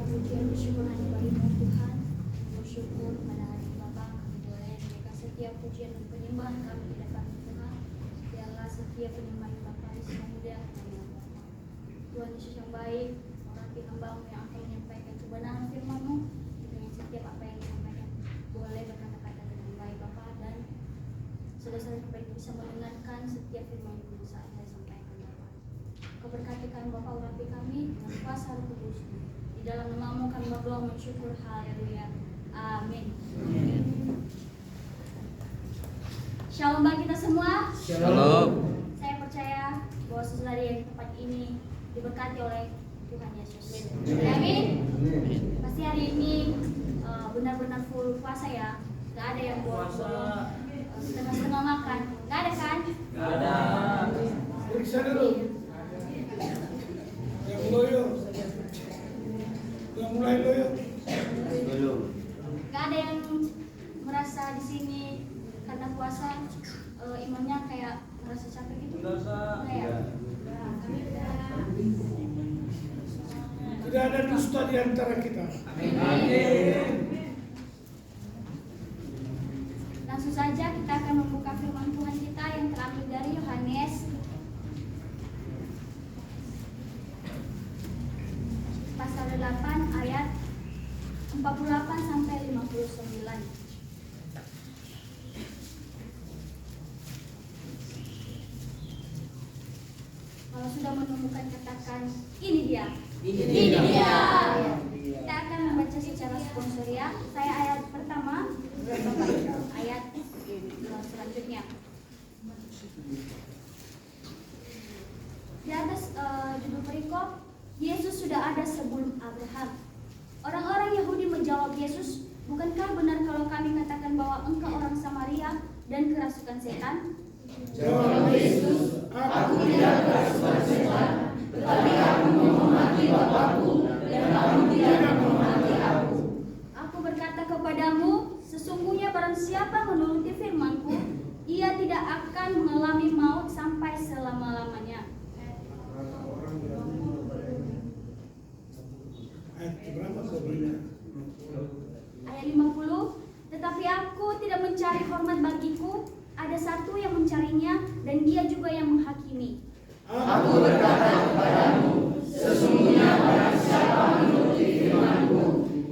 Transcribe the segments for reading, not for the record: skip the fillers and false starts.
pujian bersyukur hanya bagi-Mu Tuhan. Bersyukur pada hari Bapa kami boleh memberikan setiap pujian dan penyembahan kami di hadapan Tuhan. Biarlah setiap penyembahan Bapa semua mulia hanya Bapa. Tuhan Yesus yang baik, orang hamba-Mu yang akan menyampaikan kebenaran firman-Mu dengan setiap apa yang disampaikan. Boleh berkata-kata dengan baik Bapa, dan saudara-saudara supaya bisa mendengarkan setiap firman yang bisa saya sampaikan Bapa. Kau berkati kami Bapa, urapi kami dengan kuasa Roh Kudus. Di dalam nama-Mu kami berdoa mensyukur, haleluya, amin. Shalom bagi kita semua. Shalom. Saya percaya bahwa saudara yang di tempat ini diberkati oleh Tuhan Yesus. Amin. Pasti hari ini benar-benar full puasa ya. Gak ada yang bolong-bolong setengah-setengah makan. Gak ada kan? Gak ada. Periksa dulu. Yang loyo. Yang mulai loyo. Belum. Gak ada yang merasa di sini karena puasa imannya kayak merasa capek gitu. Nggak ya? Tidak ada dusta di antara kita. Amin. Langsung saja kita akan membuka firman Tuhan kita yang terambil dari Yohanes pasal 8 ayat 48 sampai 59. Kalau sudah menemukan, katakan ini dia. Ini dia. Kita akan membaca secara sponsoria. Saya ayat pertama, Bapak ayat selanjutnya. Di atas judul perikop, Yesus sudah ada sebelum Abraham. Orang-orang Yahudi menjawab Yesus, bukankah benar kalau kami katakan bahwa engkau orang Samaria dan kerasukan setan? Jawab Yesus, Aku tidak kerasukan setan, tetapi aku menghormati Bapakku dan kamu tidak menghormati aku. Aku berkata kepadamu, sesungguhnya barang siapa menuruti firman-Ku, ia tidak akan mengalami maut sampai selama-lamanya. ayat berapa sebenarnya? Ayat 50, tetapi aku tidak mencari hormat bagiku, ada satu yang mencarinya dan dia juga yang menghakimi. Aku berkata kepadamu, sesungguhnya barang siapa menuruti firman-Ku,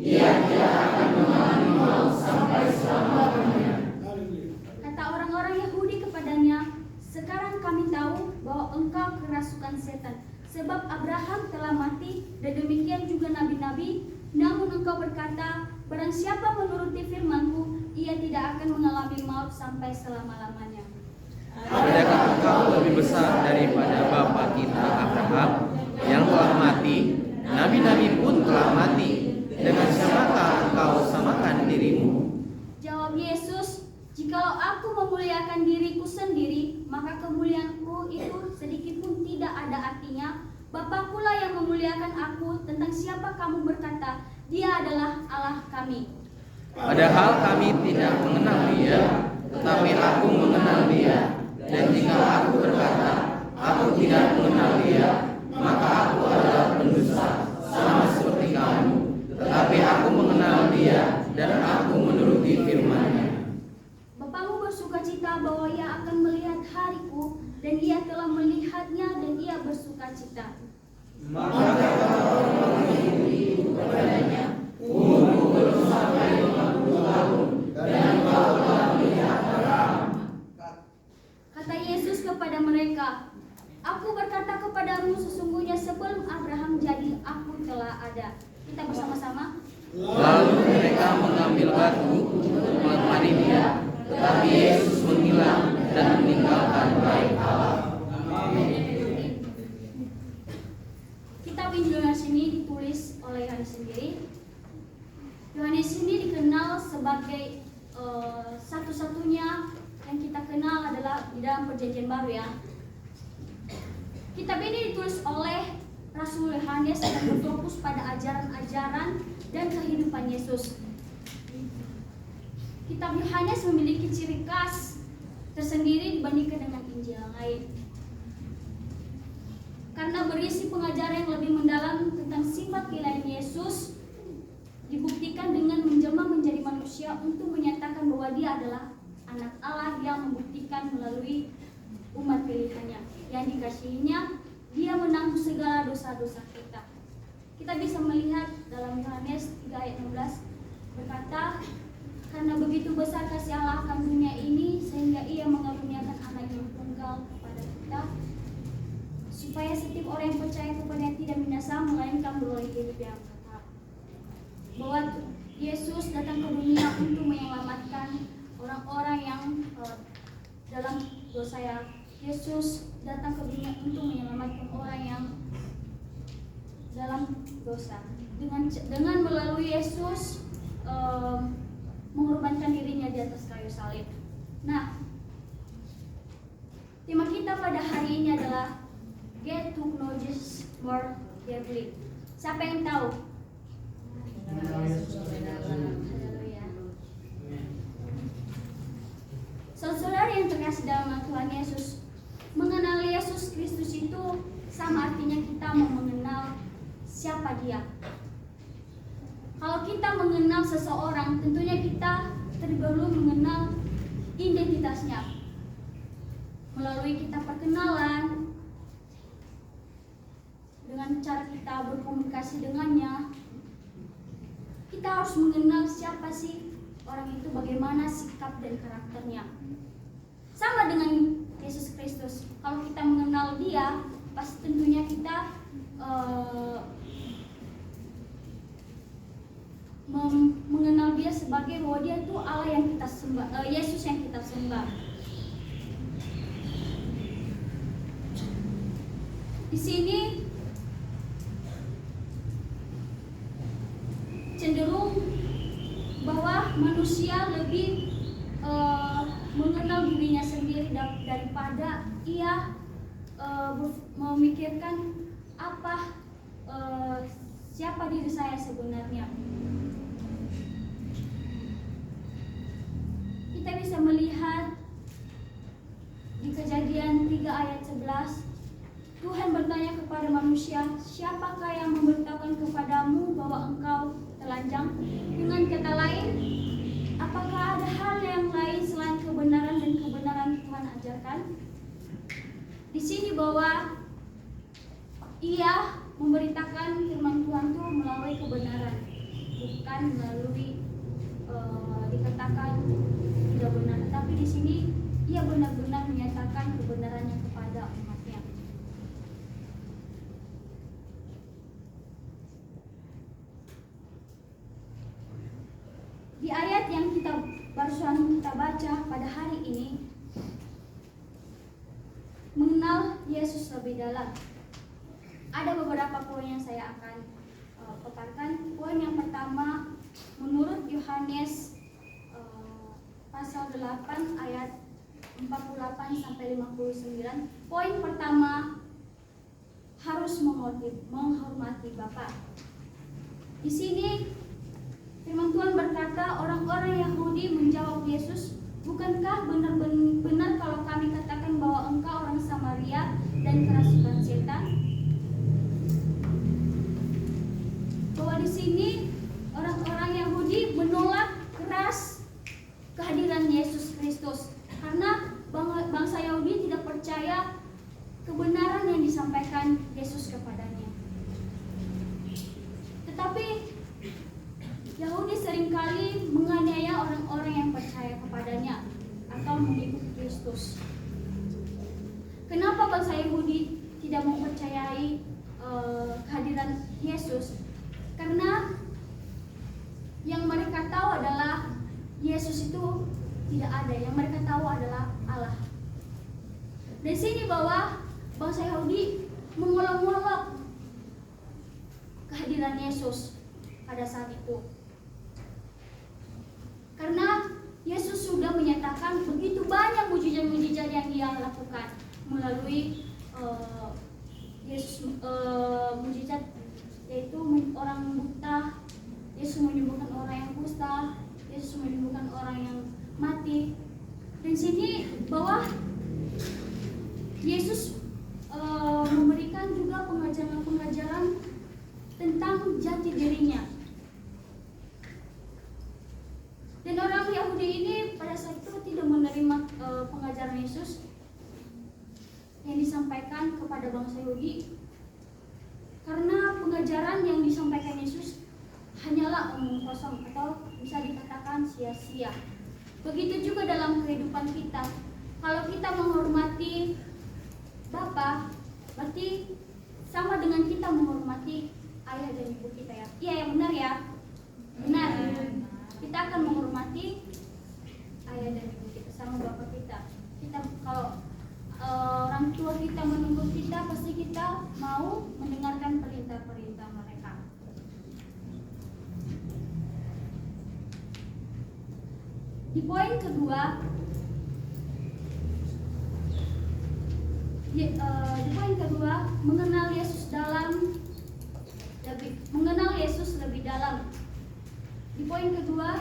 ia tidak akan mengalami maut sampai selama-lamanya. Haleluya. Kata orang-orang Yahudi kepadanya, sekarang kami tahu bahwa engkau kerasukan setan, sebab Abraham telah mati dan demikian juga nabi-nabi, namun engkau berkata, barang siapa menuruti firman-Ku, ia tidak akan mengalami maut sampai selama-lamanya. Adakah engkau lebih besar daripada bapa kita Abraham yang telah mati? Nabi-nabi pun telah mati. Dengan siapakah engkau samakan dirimu? Jawab Yesus, jikalau aku memuliakan diriku sendiri, maka kemuliaanku itu sedikit pun tidak ada artinya. Bapakku lah yang memuliakan aku. Tentang siapa kamu berkata, dia adalah Allah kami? Padahal kami tidak mengenal dia, tetapi aku mengenal dia. Dan jika aku berkata, aku tidak mengenal dia, maka aku adalah pendusta, sama seperti kamu. Tetapi aku mengenal dia, dan aku menuruti firman-Nya. Bapakmu bersukacita bahwa ia akan melihat hariku, dan ia telah melihatnya dan ia bersukacita. Maka kata orang-orang Yahudi kepadanya, umurmu belum sampai 50 tahun, dan engkau telah melihat Abraham. Kata Yesus kepada mereka, aku berkata kepadamu, sesungguhnya sebelum Abraham jadi, aku telah ada. Kita bersama-sama. Lalu mereka mengambil batu untuk melemari dia, tetapi Yesus menghilang dan meninggalkan bait Allah. Kitab Injil Yohanes ini ditulis oleh Yohanes sendiri. Yohanes ini dikenal sebagai satu-satunya yang kita kenal adalah di dalam Perjanjian Baru ya. Kitab ini ditulis oleh Rasul Yohanes dan berfokus pada ajaran-ajaran dan kehidupan Yesus. Kitab Yohanes memiliki ciri khas tersendiri dibandingkan dengan Injil yang lain. Karena berisi pengajaran yang lebih mendalam tentang sifat ilahi Yesus membuktikan dengan menjelma menjadi manusia untuk menyatakan bahwa dia adalah anak Allah yang membuktikan melalui umat pilihannya yang dikasihinya. Dia menanggung segala dosa-dosa kita. Kita bisa melihat dalam Yohanes 3 ayat 16 berkata, karena begitu besar kasih Allah akan dunia ini sehingga ia mengaruniakan anak yang tunggal kepada kita, supaya setiap orang yang percaya kepadanya tidak binasa melainkan beroleh hidup yang kekal. Bahwa Yesus datang ke dunia untuk menyelamatkan orang-orang yang dalam dosa. Yesus datang ke dunia untuk menyelamatkan orang yang dalam dosa. Dengan melalui Yesus mengorbankan dirinya di atas kayu salib. Nah, tema kita pada hari ini adalah Get to know Jesus more deeply. Siapa yang tahu? Haleluya. Saudara yang terkasih dalam Tuhan Yesus, mengenal Yesus Kristus itu sama artinya kita mau mengenal siapa Dia. Kalau kita mengenal seseorang, tentunya kita terlebih dahulu mengenal identitasnya. Melalui kita perkenalan, dengan cara kita berkomunikasi dengannya, kita harus mengenal siapa sih orang itu, bagaimana sikap dan karakternya. Sama dengan Yesus Kristus, kalau kita mengenal Dia, pasti tentunya kita mengenal Dia sebagai bahwa Dia itu Allah yang kita sembah, Yesus yang kita sembah. Di sini cenderung bahwa manusia lebih mengenal dirinya sendiri daripada ia memikirkan apa siapa diri saya sebenarnya. Kita bisa melihat di Kejadian 3 ayat 11, Tuhan bertanya kepada manusia, siapakah yang memberitahukan kepadamu bahwa engkau telanjang? Dengan kata lain, apakah ada hal yang lain selain kebenaran dan kebenaran Tuhan ajarkan? Di sini bahwa ia memberitakan firman Tuhan itu melalui kebenaran, bukan melalui dikatakan tidak benar, tapi di sini ia benar-benar menyatakan kebenarannya kepada umatnya. Di ayat yang barusan kita baca pada hari ini, mengenal Yesus lebih dalam. Ada beberapa poin yang saya akan paparkan. Poin yang pertama, menurut Yohanes pasal 8 ayat 48 sampai 59. Poin pertama, harus menghormati Bapa. Di sini firman Tuhan berkata, orang-orang Yahudi menjawab Yesus, bukankah benar kalau kami katakan bahwa engkau orang Samaria dan kerasukan setan? Bahwa di sini orang-orang Yahudi menolak keras kehadiran Yesus Kristus karena bangsa Yahudi tidak percaya kebenaran yang disampaikan Yesus kepadanya. Tetapi Yahudi seringkali menganiaya orang-orang yang percaya kepadanya atau mengikuti Kristus. Kenapa bangsa Yahudi tidak mempercayai kehadiran Yesus? Karena yang mereka tahu adalah Yesus itu tidak ada, yang mereka tahu adalah Allah. Di sini bahwa bangsa Yahudi mengolok-olok kehadiran Yesus pada saat itu. Karena Yesus sudah menyatakan begitu banyak mujizat-mujizat yang Dia lakukan melalui Yesus mujizat, yaitu orang buta, Yesus menyembuhkan orang yang kusta, Yesus menyembuhkan orang yang mati. Dan sini bahwa Yesus memberikan juga pengajaran-pengajaran tentang jati dirinya. pengajaran Yesus yang disampaikan kepada bangsa Yahudi, karena pengajaran yang disampaikan Yesus hanyalah omong kosong atau bisa dikatakan sia-sia. Begitu juga dalam kehidupan kita. Kalau kita menghormati Bapa, berarti sama dengan kita menghormati ayah dan ibu kita ya. Iya yang benar ya. Benar. Kita akan menghormati ayah dan ibu kita sama bapak kita. Kita kalau orang tua kita menegur kita, pasti kita mau mendengarkan perintah-perintah mereka. Di poin kedua, mengenal Yesus lebih dalam. Di poin kedua,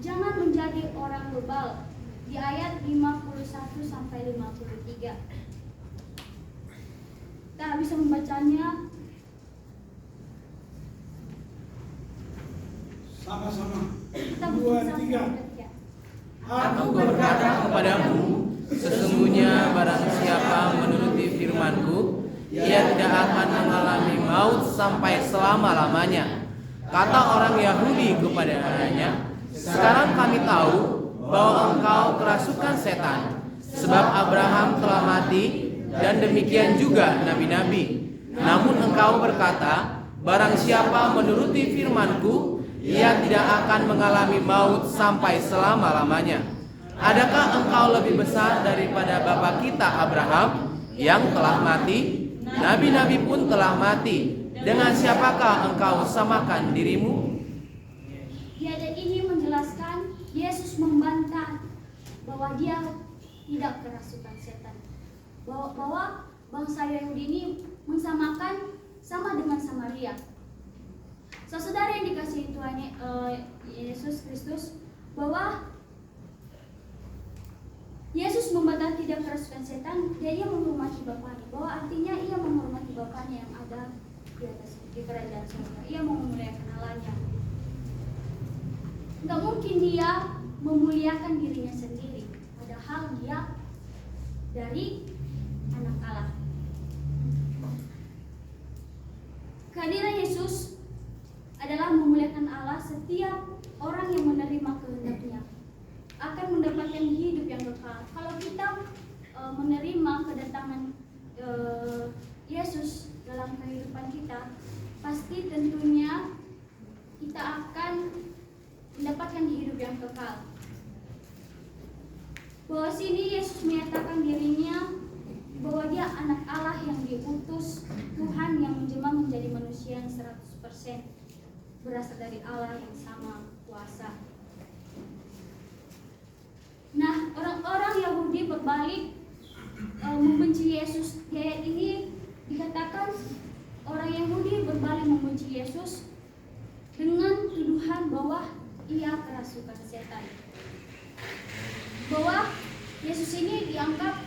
jangan menjadi orang bebal. Di ayat 51 sampai 53. Kita bisa membacanya Sama-sama. Kita 2, 3. Aku berkata kepadamu, sesungguhnya barang siapa menuruti firman-Ku, ia tidak akan mengalami maut sampai selama-lamanya. Kata orang Yahudi kepadanya, sekarang kami tahu bahwa engkau kerasukan setan, sebab Abraham telah mati dan demikian juga nabi-nabi. Namun engkau berkata, barang siapa menuruti firman-Ku, ia tidak akan mengalami maut sampai selama-lamanya. Adakah engkau lebih besar daripada bapa kita Abraham yang telah mati? Nabi-nabi pun telah mati. Dengan siapakah engkau samakan dirimu? Di ayat ini menjelaskan Yesus membantah bahwa dia tidak kerasukan setan. Bahwa bangsa Yahudi ini mensamakan sama dengan Samaria. Saudara yang dikasihi Tuhan Yesus Kristus, bahwa Yesus membantah tidak kerasukan setan, dan ia menghormati Bapaknya. Bahwa artinya ia menghormati Bapaknya yang ada di atas di kerajaan surga. Ia memuliakan Allahnya. Enggak mungkin dia memuliakan dirinya sendiri, padahal dia dari anak Allah. Kehadiran Yesus adalah memuliakan Allah. Setiap orang yang menerima kehendaknya akan mendapatkan hidup yang kekal. Kalau kita menerima kedatangan Yesus dalam kehidupan kita, pasti tentunya kita akan mendapatkan hidup yang kekal. Bahwa sini Yesus menyatakan dirinya bahwa dia anak Allah yang diutus Tuhan, yang menjelma menjadi manusia yang 100% berasal dari Allah yang sama kuasa. Nah, orang-orang Yahudi berbalik membenci Yesus. Di ayat ini dikatakan orang Yahudi berbalik membenci Yesus dengan tuduhan bahwa ia kerasukan setan. Bahwa Yesus ini dianggap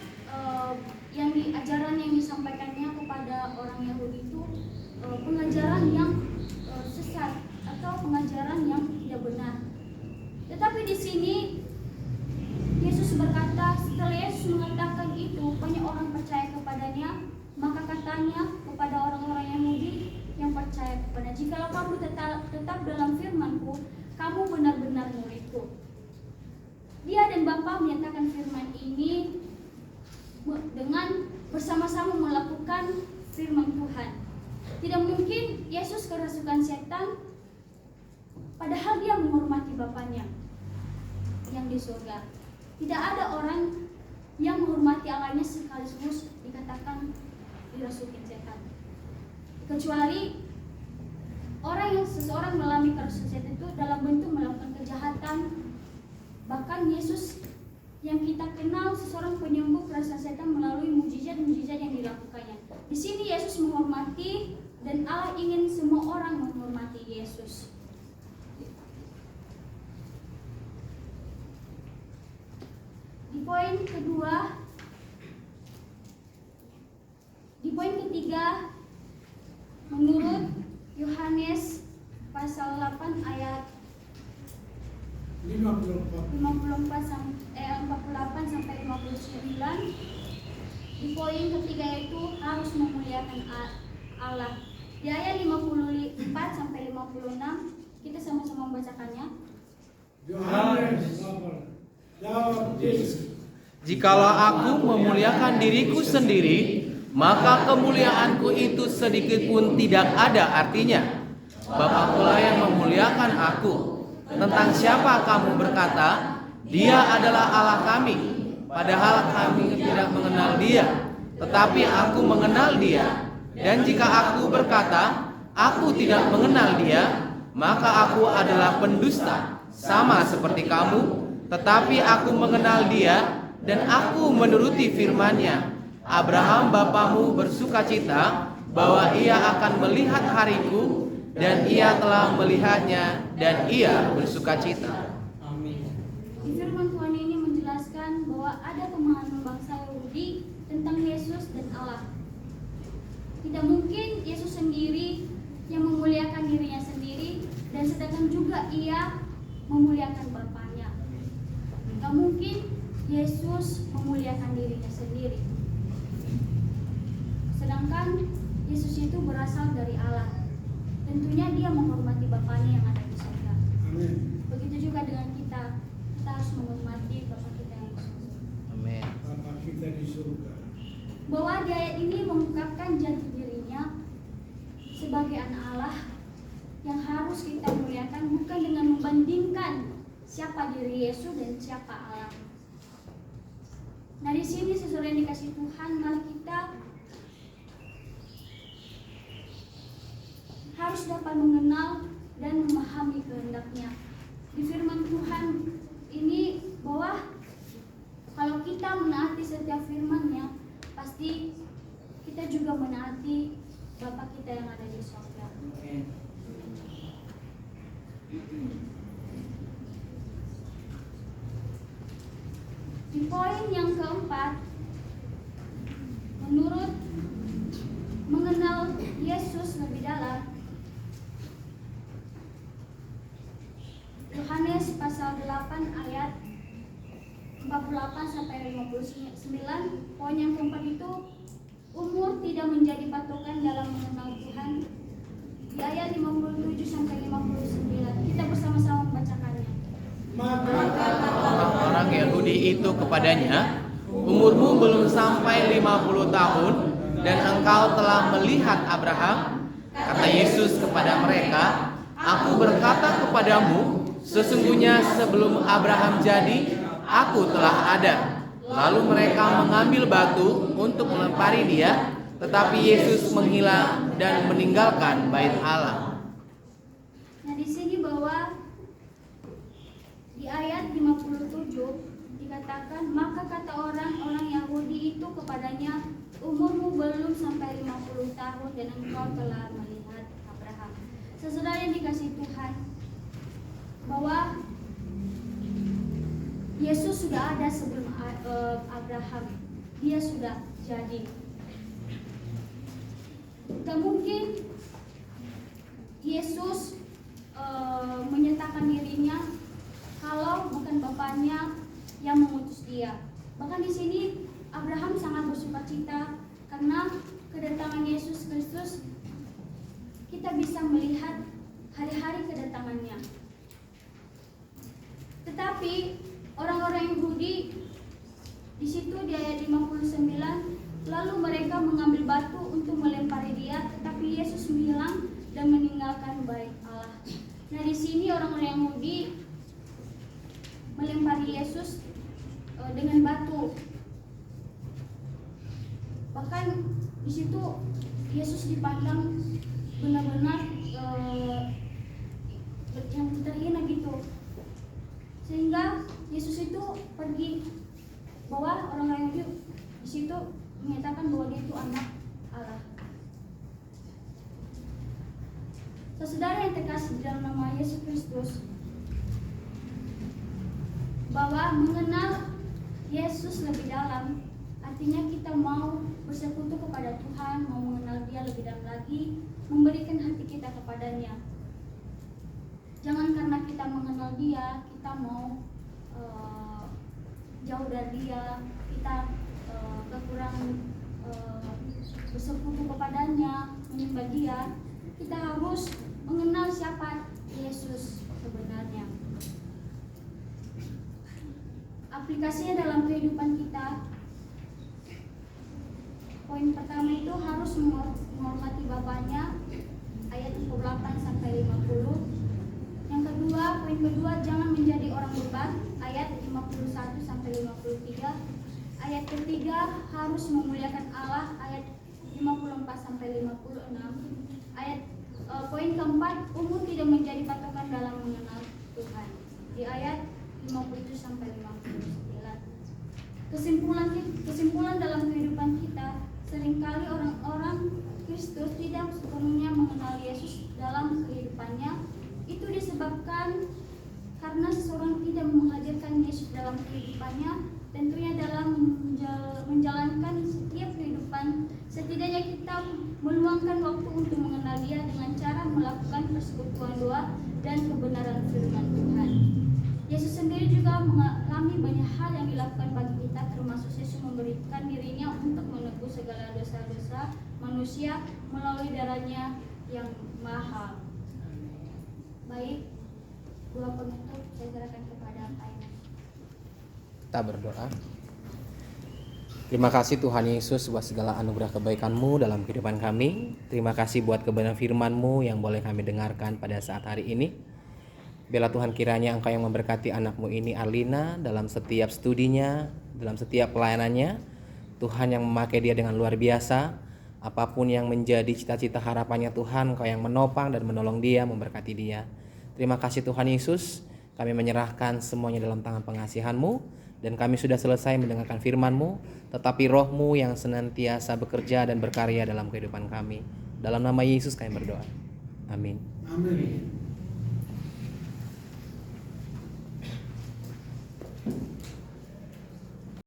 ajaran yang disampaikannya kepada orang Yahudi itu pengajaran yang sesat atau pengajaran yang tidak benar. Tetapi di sini Yesus berkata, setelah Yesus mengatakan itu, banyak orang percaya kepadanya, maka katanya kepada orang-orang Yahudi yang percaya kepada, jikalau kamu tetap dalam firman-Ku, kamu benar-benar murid-Ku. Dia dan Bapa menyatakan firman ini dengan bersama-sama melakukan firman Tuhan. Tidak mungkin Yesus kerasukan setan, padahal dia menghormati Bapanya yang di surga. Tidak ada orang yang menghormati Allahnya sekaligus dikatakan dirasukin setan, kecuali seseorang mengalami kerasukan setan itu dalam bentuk melakukan kejahatan. Bahkan Yesus yang kita kenal seseorang penyembuh kerasukan setan melalui mujizat-mujizat yang dilakukannya. Di sini Yesus menghormati, dan Allah ingin semua orang menghormati Yesus. Di poin ketiga, menurut Yohanes pasal 8 ayat 54. 48 sampai 50, Di poin ketiga itu harus memuliakan Allah. Di ayat 54 sampai 56 kita sama-sama membacakannya. Yohanes, jawab Yesus. Jikalau aku memuliakan diriku sendiri, maka kemuliaanku itu sedikit pun tidak ada artinya. Bapakulah yang memuliakan aku. Tentang siapa kamu berkata, Dia adalah Allah kami, padahal kami tidak mengenal Dia. Tetapi aku mengenal Dia. Dan jika aku berkata, aku tidak mengenal Dia, maka aku adalah pendusta, sama seperti kamu. Tetapi aku mengenal Dia, dan aku menuruti firman-Nya. Abraham bapamu bersukacita bahwa ia akan melihat hariku, dan ia telah melihatnya, dan ia bersukacita. Di firman Tuhan ini menjelaskan bahwa ada pemahaman bangsa Yahudi tentang Yesus dan Allah. Tidak mungkin Yesus sendiri yang memuliakan dirinya sendiri, dan sedangkan juga ia memuliakan Bapaknya. Tidak mungkin Yesus memuliakan dirinya sendiri, sedangkan Yesus itu berasal dari Allah. Tentunya dia menghormati Bapaknya yang ada di surga. Amin. Begitu juga dengan kita harus menghormati Bapa kita yang di surga. Amin. Bapa kita di surga. Bahwa di ayat ini mengungkapkan jati dirinya sebagai anak Allah yang harus kita muliakan, bukan dengan membandingkan siapa diri Yesus dan siapa Allah. Nah, di sini sesuai yang dikasih Tuhan, mari kita harus dapat mengenal dan memahami kehendak-Nya. Di firman Tuhan ini bahwa kalau kita menaati setiap firman-Nya, pasti kita juga menaati Bapa kita yang ada di surga. Di poin yang keempat, menurut mengenal Yesus lebih dalam, Yohanes pasal 8 ayat 48 sampai 59, poin yang keempat itu umur tidak menjadi patokan dalam mengenal Tuhan. Di ayat 57 sampai 59 kita bersama-sama membacakannya. Maka Orang Yahudi itu kepadanya, umurmu belum sampai 50 tahun, dan engkau telah melihat Abraham. Kata Yesus kepada mereka, aku berkata kepadamu, sesungguhnya sebelum Abraham jadi, aku telah ada. Lalu mereka mengambil batu untuk melempari dia, tetapi Yesus menghilang dan meninggalkan bait Allah. Nah, di sini bahwa di ayat 57 dikatakan, maka kata orang-orang Yahudi itu kepadanya, umurmu belum sampai 50 tahun dan engkau telah melihat Abraham. Sesaudara yang dikasih Tuhan, bahwa Yesus sudah ada sebelum Abraham. Dia sudah jadi. Tidak mungkin Yesus menyatakan dirinya kalau bukan Bapaknya yang mengutus dia. Bahkan di sini Abraham sangat bersukacita karena kedatangan Yesus Kristus. Kita bisa melihat hari-hari kedatangannya. Tetapi orang-orang Yahudi di situ di ayat 59, lalu mereka mengambil batu untuk melempari dia, tetapi Yesus menghilang dan meninggalkan bait Allah. Nah, di sini orang-orang Yahudi melempari Yesus dengan batu. Bahkan di situ Yesus dipandang benar-benar yang terhina gitu. Sehingga Yesus itu pergi, bahwa orang Yahudi di situ menyatakan bahwa dia itu anak Allah. Saudara yang terkasih dalam nama Yesus Kristus, bahwa mengenal Yesus lebih dalam artinya kita mau bersekutu kepada Tuhan, mau mengenal Dia lebih dalam lagi, memberikan hati kita kepadanya. Jangan karena kita mengenal Dia, kita mau jauh dari Dia, kita kekurangan bersekutu kepadanya, menyembah Dia, kita harus mengenal siapa Yesus sebenarnya. Aplikasinya dalam kehidupan kita, poin pertama itu harus menghormati bapaknya, ayat 28 sampai 50. Yang kedua, poin kedua, jangan menjadi orang beban, ayat 51 sampai 53. Ayat ketiga, harus memuliakan Allah, ayat 54 sampai 56. Poin keempat, umur tidak menjadi patokan dalam mengenal Tuhan, di ayat 57 sampai 59. Kesimpulan dalam kehidupan kita, seringkali orang-orang Kristus tidak sepenuhnya mengenal Yesus dalam kehidupannya. Itu disebabkan karena seseorang tidak menghadirkan Yesus dalam kehidupannya. Tentunya dalam menjalankan setiap kehidupan, setidaknya kita meluangkan waktu untuk mengenal Dia dengan cara melakukan persekutuan doa dan kebenaran firman Tuhan. Yesus sendiri juga mengalami banyak hal yang dilakukan bagi kita, termasuk Yesus memberikan dirinya untuk menebus segala dosa-dosa manusia melalui darahnya yang mahal. Baik, dua penutup saya serahkan kepada Pak Iman. Kita berdoa. Terima kasih Tuhan Yesus buat segala anugerah kebaikan-Mu dalam kehidupan kami. Terima kasih buat kebenaran firman-Mu yang boleh kami dengarkan pada saat hari ini. Biarlah Tuhan kiranya Engkau yang memberkati anak-Mu ini Arlina dalam setiap studinya, dalam setiap pelayanannya. Tuhan yang memakai dia dengan luar biasa. Apapun yang menjadi cita-cita harapannya Tuhan, Engkau yang menopang dan menolong dia, memberkati dia. Terima kasih Tuhan Yesus. Kami menyerahkan semuanya dalam tangan pengasihan-Mu. Dan kami sudah selesai mendengarkan firman-Mu, tetapi Roh-Mu yang senantiasa bekerja dan berkarya dalam kehidupan kami. Dalam nama Yesus kami berdoa. Amin. Amin.